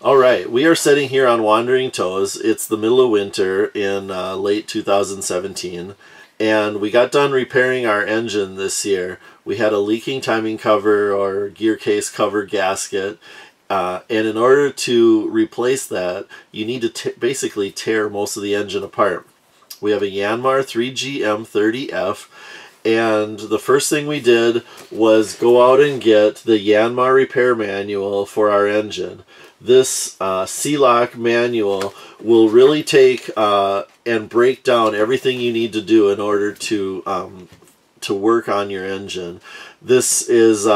All right, we are sitting here on Wandering Toes. It's the middle of winter in late 2017, and we got done repairing our engine this year. We had a leaking timing cover or gear case cover gasket, and in order to replace that, you need to basically tear most of the engine apart. We have a Yanmar 3GM30F, and the first thing we did was go out and get the Yanmar repair manual for our engine. This C-Lock manual will really take and break down everything you need to do in order to work on your engine. This is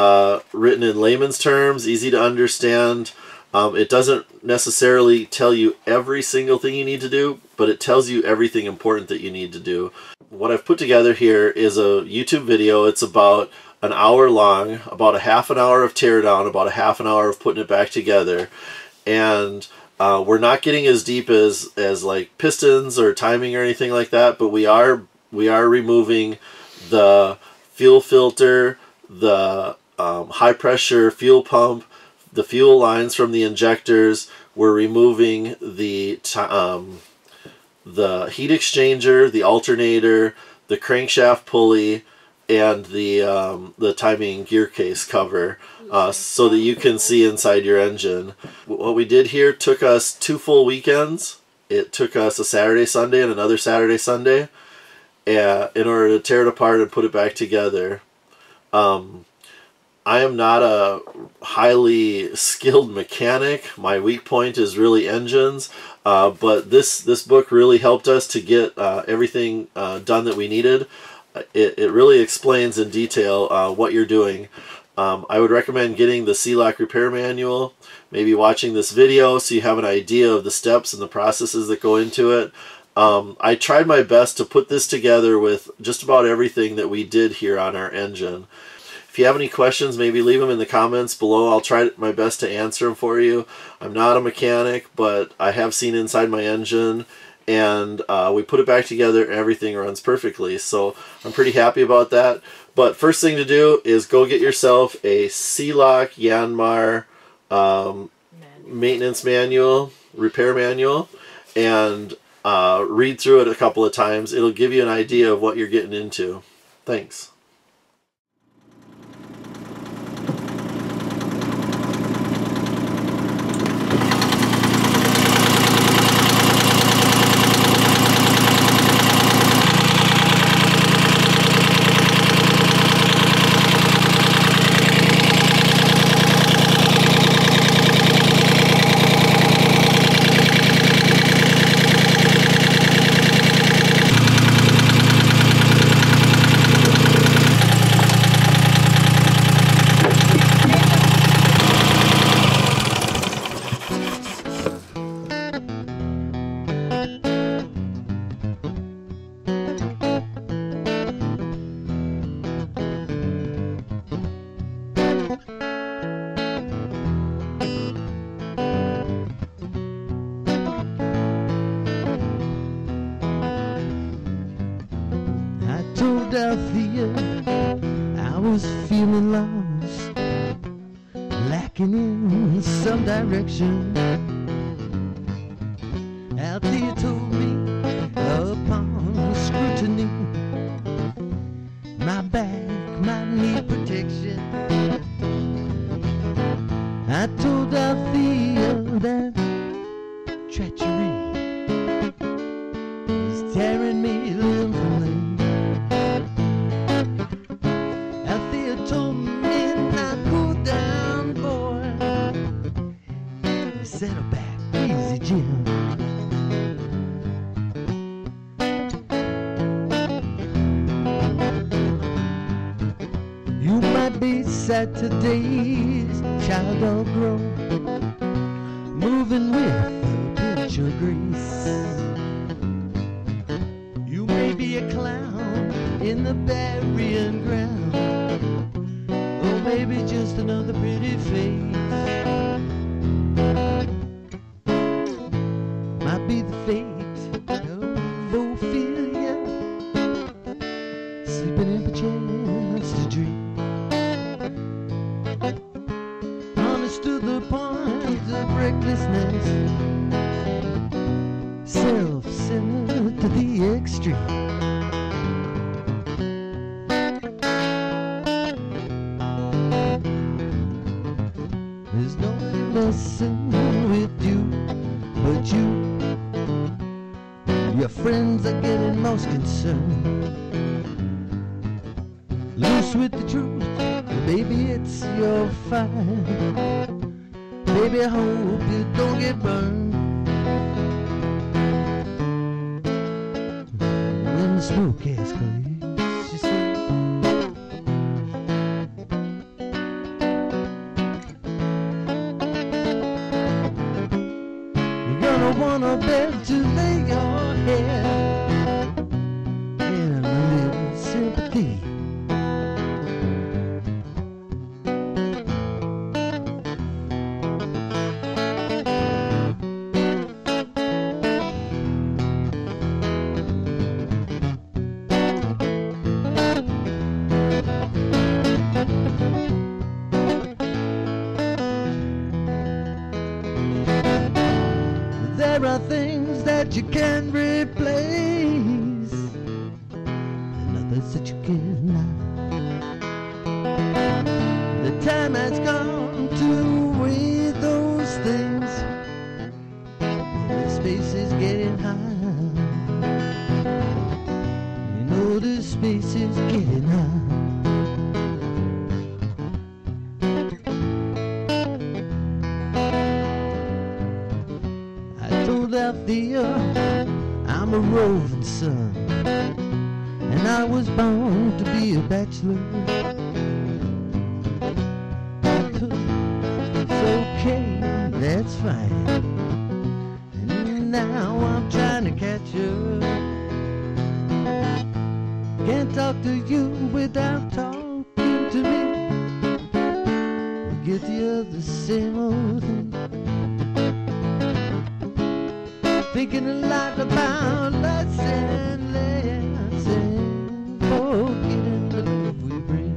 written in layman's terms, easy to understand. It doesn't necessarily tell you every single thing you need to do, but it tells you everything important that you need to do. What I've put together here is a YouTube video. It's about an hour long, about a half an hour of teardown, about a half an hour of putting it back together. And we're not getting as deep as like pistons or timing or anything like that, but we are removing the fuel filter, the high pressure fuel pump, the fuel lines from the injectors. We're removing the heat exchanger, the alternator, the crankshaft pulley, and the timing gear case cover, so that you can see inside your engine. What we did here took us 2 full weekends. It took us a Saturday, Sunday, and another Saturday, Sunday, in order to tear it apart and put it back together. I am not a highly skilled mechanic. My weak point is really engines, but this book really helped us to get everything done that we needed. It really explains in detail what you're doing. I would recommend getting the C-Lock repair manual, maybe watching this video so you have an idea of the steps and the processes that go into it. I tried my best to put this together with just about everything that we did here on our engine. If you have any questions, maybe leave them in the comments below. I'll try my best to answer them for you. I'm not a mechanic, but I have seen inside my engine, and we put it back together and everything runs perfectly. So I'm pretty happy about that. But first thing to do is go get yourself a C-Lock Yanmar maintenance manual, repair manual, and read through it a couple of times. It'll give you an idea of what you're getting into. Thanks. I was feeling lost, lacking in some direction. Althea told me upon scrutiny my back might need protection. I told Althea that treachery is tearing me limb from limb. Settle back, easy, Jim. You might be Saturday's child or grow, moving with a pinch of grace. You may be a clown in the burying ground, or maybe just another pretty face. Might be the fate of Ophelia, sleeping in perchance to dream. Honest to the point of recklessness, self-centered to the extreme. There's no messing with you, but your friends are getting most concerned. Loose with the truth, baby, it's your fight. Baby, I hope you don't get burned when the smoke has cleared, she said. You're gonna want a bed to lay your head and a little sympathy. There are things that you can replace and others that you cannot. The time has come to weigh those things, and the space is getting high. You know the space is getting high. Althea, I'm a roving son, and I was born to be a bachelor. It's okay, that's fine, and now I'm trying to catch up. Can't talk to you without talking to me. Get the other same old thing. Thinking a lot about us and let's and forgetting the love we bring.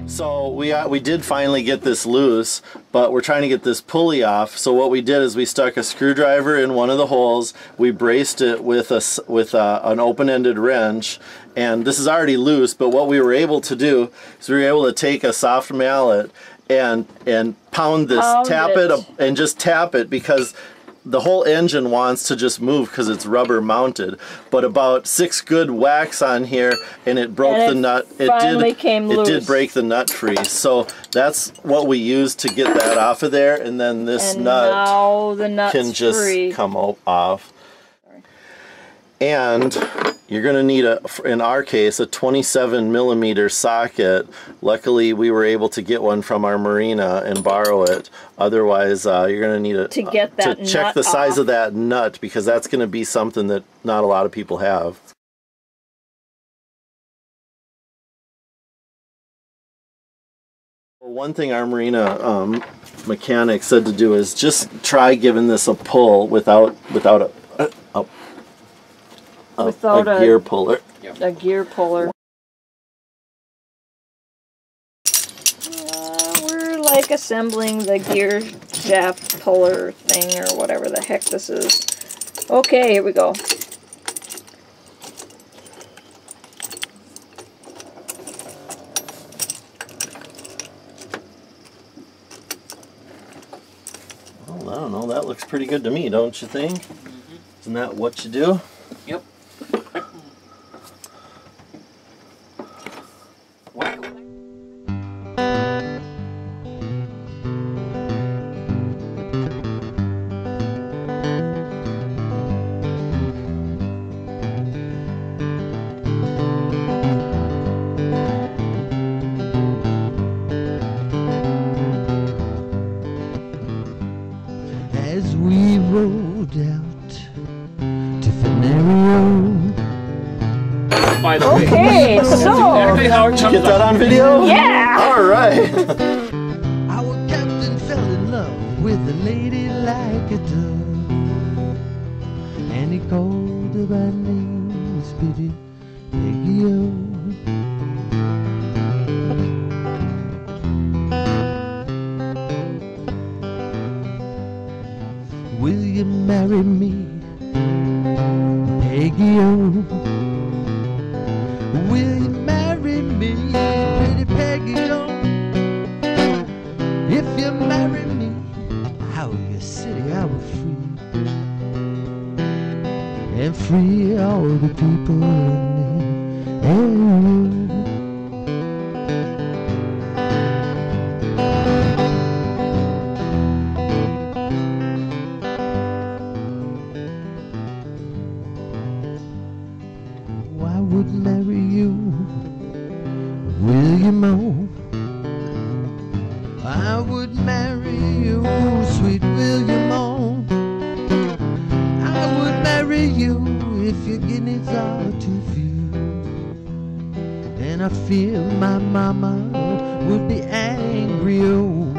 So we did finally get this loose, but we're trying to get this pulley off. So what we did is we stuck a screwdriver in one of the holes. We braced it with an open-ended wrench, and this is already loose. But what we were able to do is we were able to take a soft mallet and pound this, tap it and just tap it, because the whole engine wants to just move because it's rubber mounted. But about 6 good whacks on here and it broke the nut. It did break the nut free. So that's what we used to get that off of there, and then this nut can just come off. And you're going to need, in our case, a 27mm socket. Luckily, we were able to get one from our marina and borrow it. Otherwise, you're going to need to check the size of that nut, because that's going to be something that not a lot of people have. One thing our marina mechanic said to do is just try giving this a pull without a gear puller. A gear puller. We're like assembling the gear shaft puller thing, or whatever the heck this is. Okay, here we go. Well, I don't know, that looks pretty good to me, don't you think? Mm-hmm. Isn't that what you do? Yep. As we rode out to finish by the way. Okay, That's so exactly how it comes Get that up. on video? yeah. All right. Our captain fell in love with a lady like a dove, and he called her by name, his pretty Peggy-O. Will you marry me, Peggy-O? Will you marry me, pretty Peggy-O? If you marry me, out of your city I will free, and free all the people in the area. I would marry you, William O. I would marry you, sweet William O. I would marry you if your guineas are too few, and I fear my mama would be angry, oh.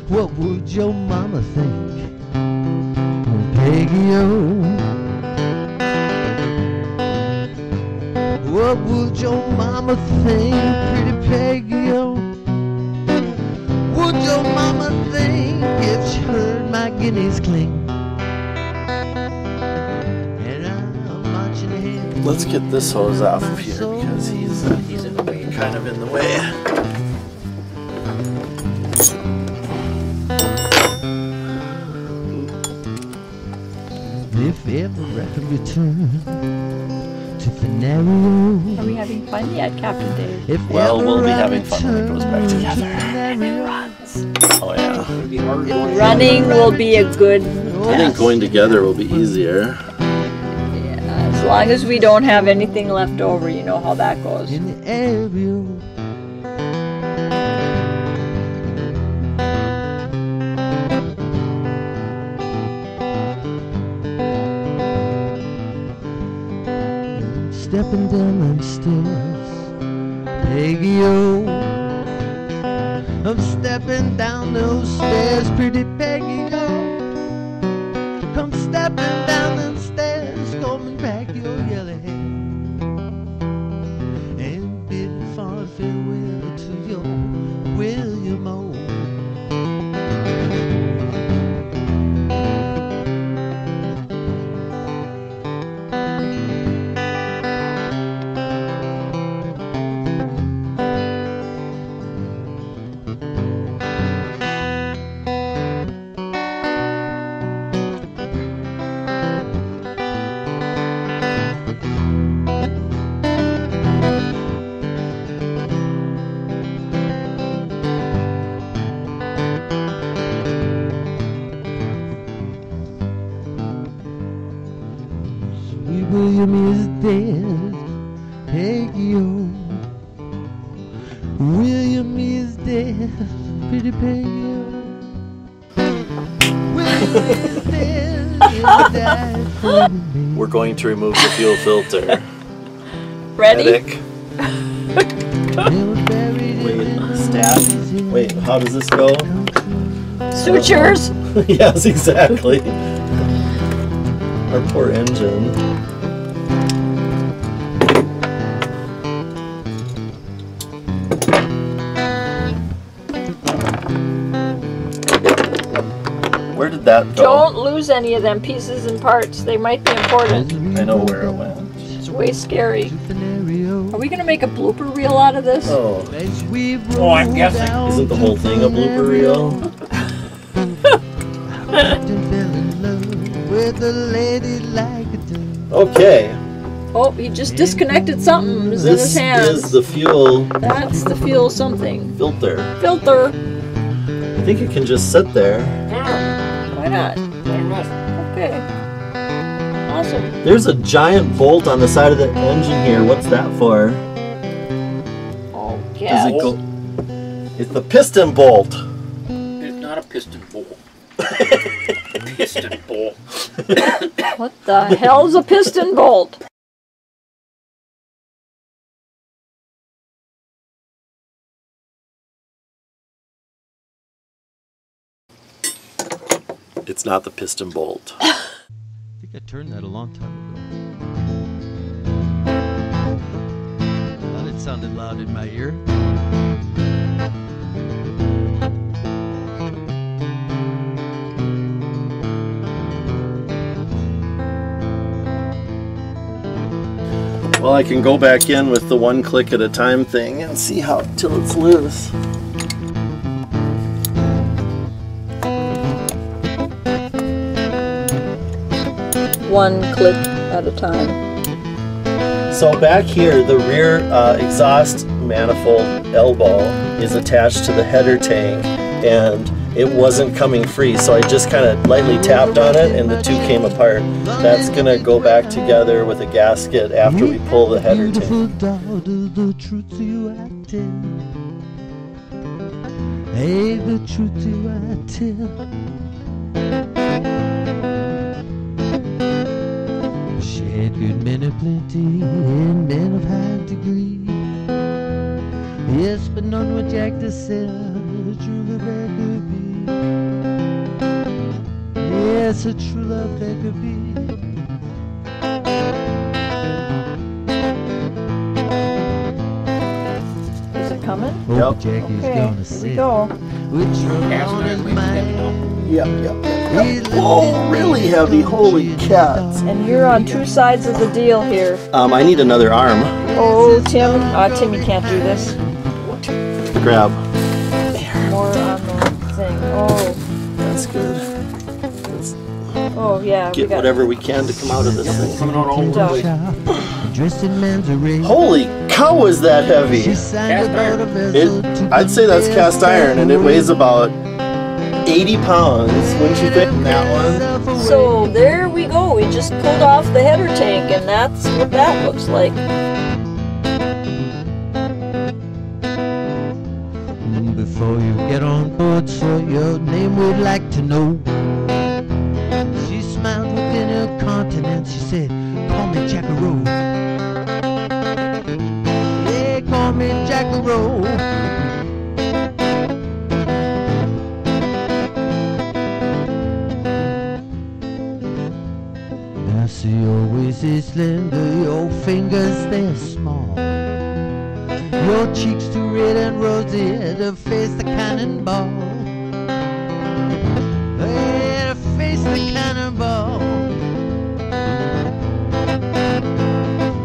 What would your mama think, Peggy-O? What would your mama think, pretty Peggy-O? Would your mama think if she heard my guineas clink? And I'm marching ahead. Let's get this hose off of here because he's in the way. kind of in the way. If ever I could return to Fenario, Are we having fun yet, Captain Dave? if Well, ever we'll be I having fun when it goes back return together. to Fenario, Runs. Oh yeah. It'd be hard going Running will be a good. I think going together will be easier. Yeah, as long as we don't have anything left over, you know how that goes. in the area. Stepping down them stairs, Peggy-O. I'm stepping down those stairs, pretty Peggy-O. Come stepping down them stairs, combing back your yellow hair, and bidding fond farewell to your William O. Sweet William is dead, Peggy-O. William is dead, pretty Peggy-O. William is dead, he died for me. We're going to remove the fuel filter. Ready? Medic. They were buried Wait, in the stab. Louisiana Wait, how does this go? Sutures. Yes, exactly. Our poor engine. Where did that go? Don't lose any of them pieces and parts. They might be important. I know where it went. It's way scary. Scenario. Are we gonna make a blooper reel out of this? Oh, As we Oh, I'm rolled guessing. down isn't the whole thing a blooper reel? Captain fell in love with a lady like a dove. Okay, Oh, he just disconnected something. It's in his this hands. is the fuel That's the fuel something. filter. Filter. I think it can just sit there. Why not? Let it rest. Okay. Awesome. There's a giant bolt on the side of the engine here. What's that for? Oh, Does yeah. it go? It's the piston bolt. piston bolt. Piston bolt. What the hell's a piston bolt? It's not the piston bolt. I think I turned that a long time ago. Thought it sounded loud in my ear. Well, I can go back in with the one click at a time thing and see how till it's loose. One click at a time. So back here, the rear exhaust manifold elbow is attached to the header tank, and it wasn't coming free, so I just kind of lightly tapped on it and the two came apart. That's going to go back together with a gasket after we pull the header tank. The truth to you I tell. Hey, the truth to you I tell. She had good men of plenty and men of high degree. Yes, but none would Jack to sell. True love that could be. Yes, a true love that could be. Is it coming? Oh, Yep. Jackie's Okay, gonna here we sit go. with trouble on his mind. Yep. Oh, really heavy, holy cats. And you're on two sides of the deal here. I need another arm. Oh, Tim. Tim, you can't do this. Grab. More on the thing. Oh, That's good. Let's oh yeah. get whatever we can to come out of this thing. Coming out all over the place. Dressed in men's array. Holy cow, is that heavy? She signed about a vessel to I'd say that's cast iron, and it weighs about 80 pounds. Wouldn't you think? That one? So there we go. We just pulled off the header tank, and that's what that looks like. Before you get on board, so your name we'd like to know. She smiled within her countenance. She said, call me Jackaroo. Yeah, call me Jackaroo. I see your waist is slender, your fingers they're small. Your cheeks too red and rosy to face the cannonball. Hey, to face the cannonball.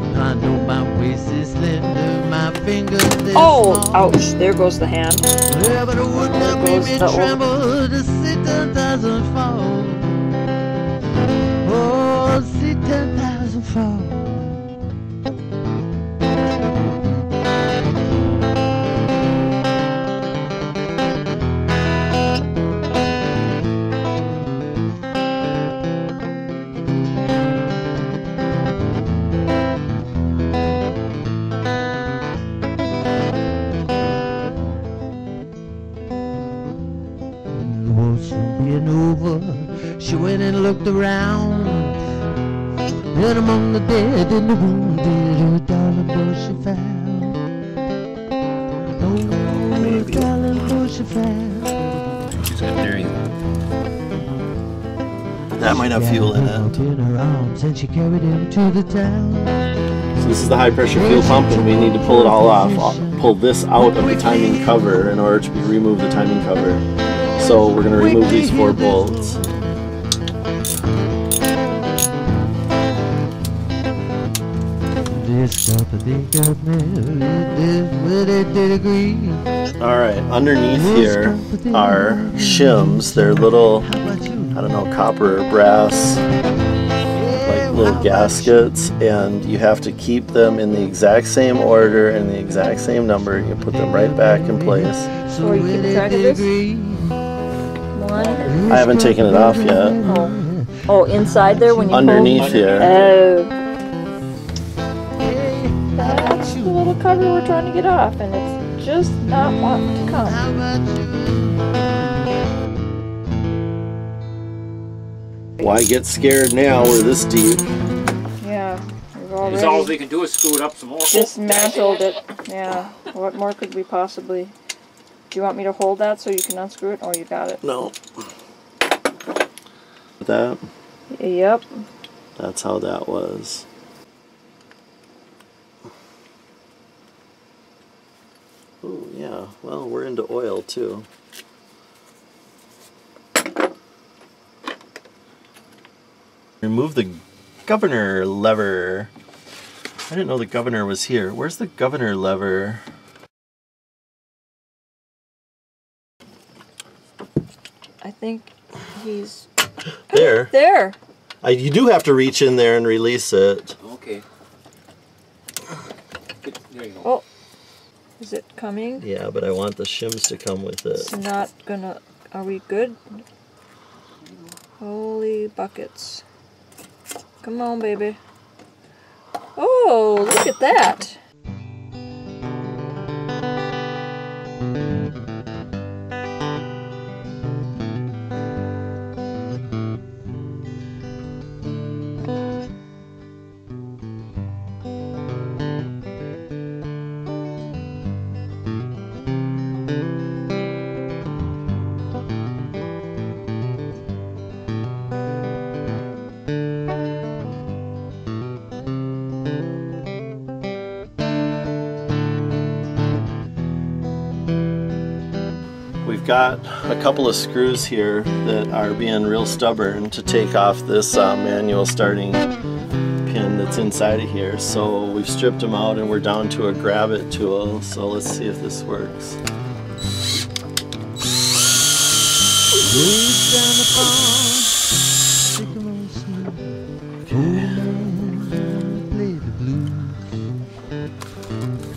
I know my waist is slender, my fingers they're Oh, small. ouch. There goes the hand. Yeah, but it would not make goes me the old- tremble to see 10,000 fall. Oh, see 10,000 fall. She went and looked around, and among the dead and the wounded, her darling boy she found. Oh, her darling boy she found. She's got dairy. That might have fuel in it. In her arms, and she carried him to the town. So this is the high pressure fuel pump, and we need to pull it all off. I'll pull this out of the timing cover in order to remove the timing cover. So we're going to remove these 4 bolts. Alright, underneath here are shims. They're little, I don't know, copper or brass, like little gaskets, and you have to keep them in the exact same order and the exact same number. You put them right back in place. So are you keeping track of this? One. I haven't taken it off yet. Oh, inside there when you Underneath pull? here. Oh. That's the little cover we're trying to get off, and it's just not wanting to come. Why get scared now? We're this deep. Yeah, we've All we already can do is screw it up some more. dismantled it. Yeah, what more could we possibly... Do you want me to hold that so you can unscrew it? Oh, you got it. No. That? Yep. That's how that was. Oh, yeah. Well, we're into oil, too. Remove the governor lever. I didn't know the governor was here. Where's the governor lever? I think he's... There. There! You do have to reach in there and release it. Okay. There you go. Oh, is it coming? Yeah, but I want the shims to come with it. It's not gonna... Are we good? Holy buckets. Come on, baby. Oh, look at that! Got a couple of screws here that are being real stubborn to take off this manual starting pin that's inside of here. So we've stripped them out and we're down to a grab it tool. So let's see if this works.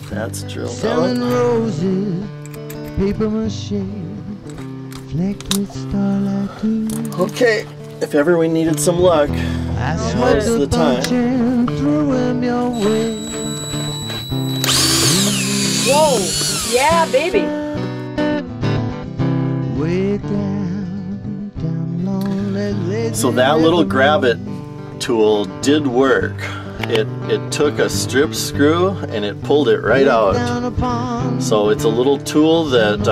That's drilled out. Roses, paper mache. Okay, if ever we needed some luck, now's the time. Whoa! Yeah, baby! So that little grab it tool did work. It took a strip screw and it pulled it right out. So it's a little tool that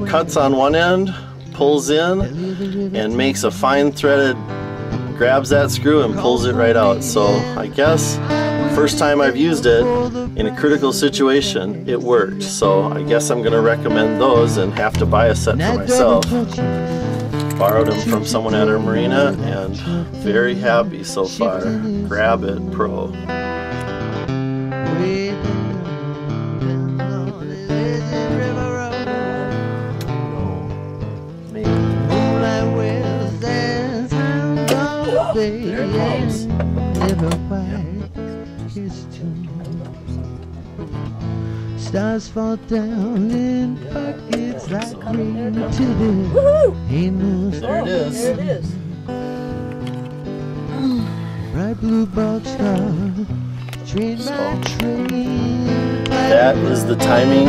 cuts on one end, pulls in, and makes a fine threaded, grabs that screw and pulls it right out. So I guess first time I've used it in a critical situation, it worked. So I guess I'm gonna recommend those and have to buy a set for myself. Borrowed them from someone at our marina and very happy so far. Grab It Pro. There it comes. Stars fall down in buckets like rain to the There it is. There it is. bright blue boxcar, train by train. That is the timing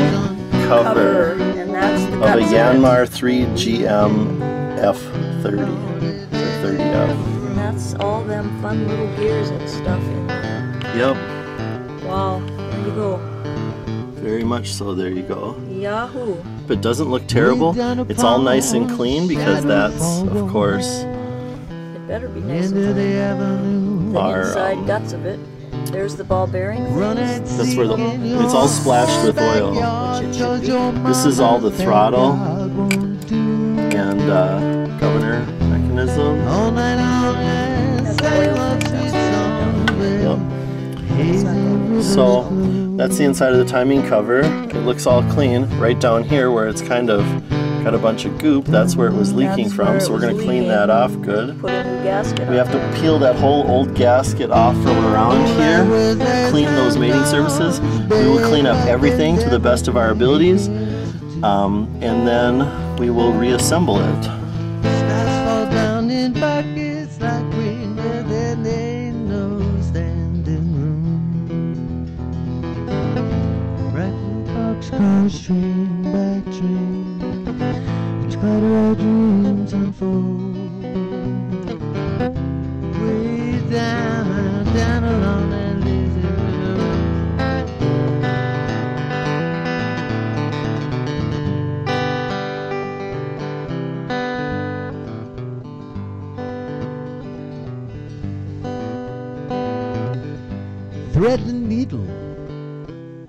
cover And that's the of a guts of it. Yanmar 3 GM F30 or 30F. And that's all them fun little gears and stuff in there. Yep, Wow, there you go. very much so. There you go. Yahoo! But it doesn't look terrible. It's all nice and clean because that's, of course, It better be nice Into and the clean. avenue, The Our, inside guts of it. There's the ball bearing. that's where it's all splashed with oil. This is all the throttle and governor mechanism. all night long, That's oil. Yep. So that's the inside of the timing cover. It looks all clean. Right down here where it's kind of got a bunch of goop, that's where it was leaking That's where from. it So we're was going to clean leaking. that off good. Put a new gasket We on. have to peel that whole old gasket off from around here, clean those mating surfaces. We will clean up everything to the best of our abilities, and then we will reassemble it. Stars fall down in buckets like rain, where there ain't no standing room. Bright blue boxcars, train by train, each part of our dreams unfold. get the needle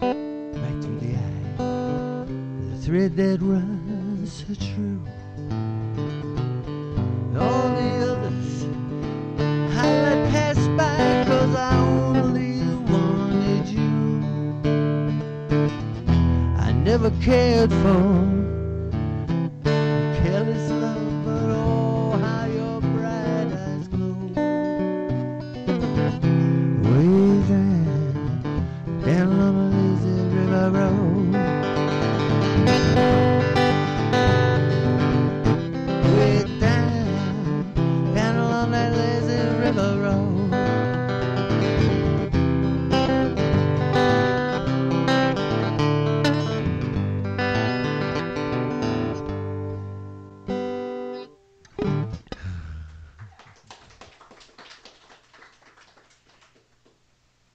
right through the eye, the thread that runs so true. All the others I let pass by 'cause I only wanted you. I never cared for